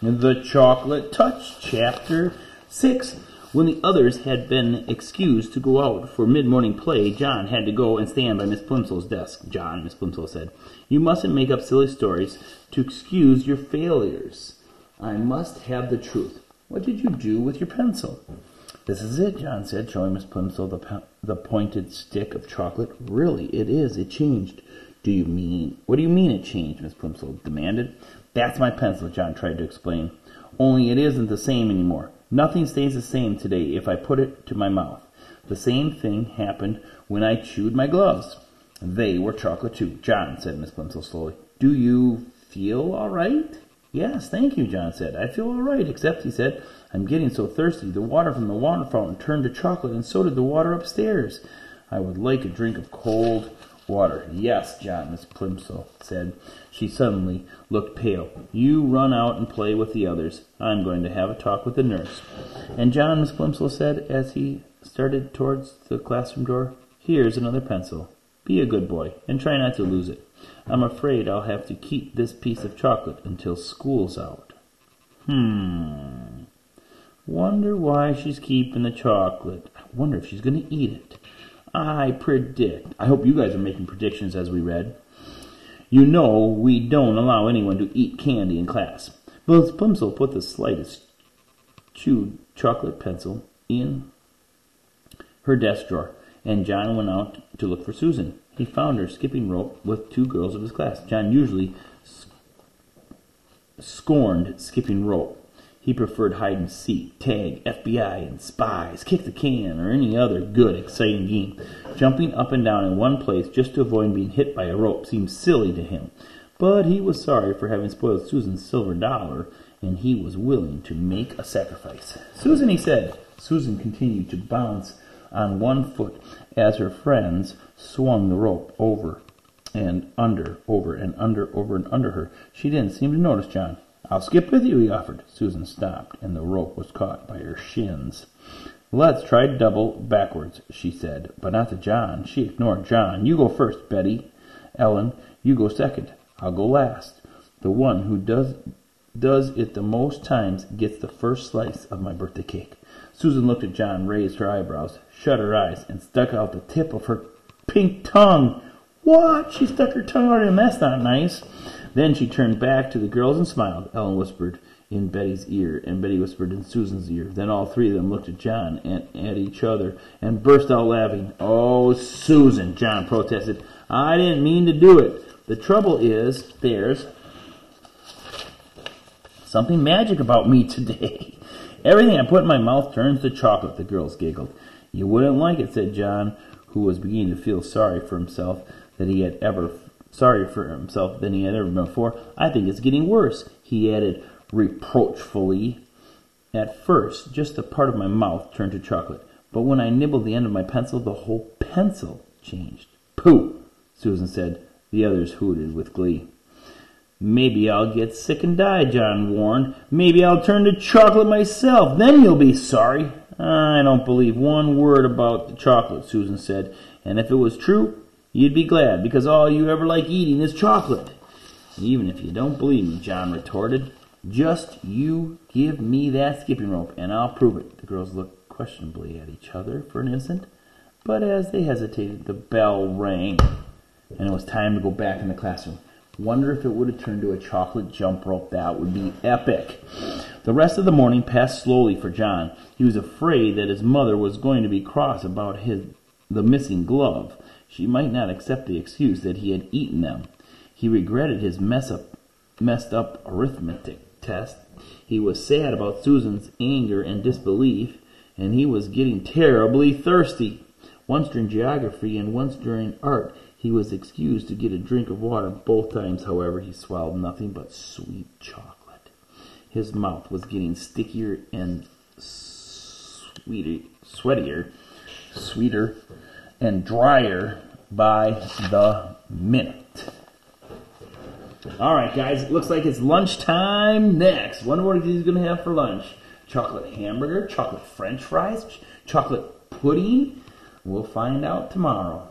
The Chocolate Touch, Chapter 6. When the others had been excused to go out for mid-morning play, John had to go and stand by Miss Plimsoll's desk. "John," Miss Plimsoll said, "you mustn't make up silly stories to excuse your failures. I must have the truth. What did you do with your pencil?" "This is it," John said, showing Miss Plimsoll the pointed stick of chocolate. "Really, it is. It changed." What do you mean it changed?" Miss Plimsoll demanded. "That's my pencil," John tried to explain. "Only it isn't the same anymore. Nothing stays the same today if I put it to my mouth. The same thing happened when I chewed my gloves. They were chocolate too." "John," said Miss Plimsoll slowly, "do you feel all right?" "Yes, thank you," John said. "I feel all right, except," he said, "I'm getting so thirsty. The water from the water fountain turned to chocolate, and so did the water upstairs. I would like a drink of cold water." "Yes, John," Miss Plimsoll said. She suddenly looked pale. "You run out and play with the others. I'm going to have a talk with the nurse." "And John," Miss Plimsoll said as he started towards the classroom door, "here's another pencil. Be a good boy and try not to lose it. I'm afraid I'll have to keep this piece of chocolate until school's out." Wonder why she's keeping the chocolate. I wonder if she's going to eat it. I predict. I hope you guys are making predictions as we read. "You know we don't allow anyone to eat candy in class." Miss Plimsoll put the slightest chewed chocolate pencil in her desk drawer, and John went out to look for Susan. He found her skipping rope with two girls of his class. John usually scorned skipping rope. He preferred hide-and-seek, tag, FBI, and spies, kick the can, or any other good, exciting game. Jumping up and down in one place just to avoid being hit by a rope seemed silly to him. But he was sorry for having spoiled Susan's silver dollar, and he was willing to make a sacrifice. "Susan," he said. Susan continued to bounce on one foot as her friends swung the rope over and under, over and under, over and under her. She didn't seem to notice John. "I'll skip with you," he offered. Susan stopped, and the rope was caught by her shins. "Let's try double backwards," she said, but not to John. She ignored John. "You go first, Betty. Ellen, you go second. I'll go last. The one who does it the most times gets the first slice of my birthday cake." Susan looked at John, raised her eyebrows, shut her eyes, and stuck out the tip of her pink tongue. "What?" She stuck her tongue out, and that's not nice. Then she turned back to the girls and smiled. Ellen whispered in Betty's ear, and Betty whispered in Susan's ear. Then all three of them looked at John and at each other and burst out laughing. "Oh, Susan," John protested. "I didn't mean to do it. The trouble is, there's something magic about me today. Everything I put in my mouth turns to chocolate," the girls giggled. "You wouldn't like it," said John, who was beginning to feel sorry for himself than he had ever been before. "I think it's getting worse," he added reproachfully. "At first, just a part of my mouth turned to chocolate, but when I nibbled the end of my pencil, the whole pencil changed." "Pooh," Susan said. The others hooted with glee. "Maybe I'll get sick and die," John warned. "Maybe I'll turn to chocolate myself. Then you'll be sorry." "I don't believe one word about the chocolate," Susan said. "And if it was true, you'd be glad, because all you ever like eating is chocolate." "Even if you don't believe me," John retorted, "just you give me that skipping rope, and I'll prove it." The girls looked questionably at each other for an instant, but as they hesitated, the bell rang, and it was time to go back in the classroom. Wonder if it would have turned to a chocolate jump rope. That would be epic. The rest of the morning passed slowly for John. He was afraid that his mother was going to be cross about the missing glove. She might not accept the excuse that he had eaten them. He regretted his messed up arithmetic test. He was sad about Susan's anger and disbelief, and he was getting terribly thirsty. Once during geography and once during art, he was excused to get a drink of water. Both times, however, he swallowed nothing but sweet chocolate. His mouth was getting stickier and sweeter and drier by the minute. All right, guys, it looks like it's lunchtime next. Wonder what he's going to have for lunch. Chocolate hamburger, chocolate french fries, chocolate pudding. We'll find out tomorrow.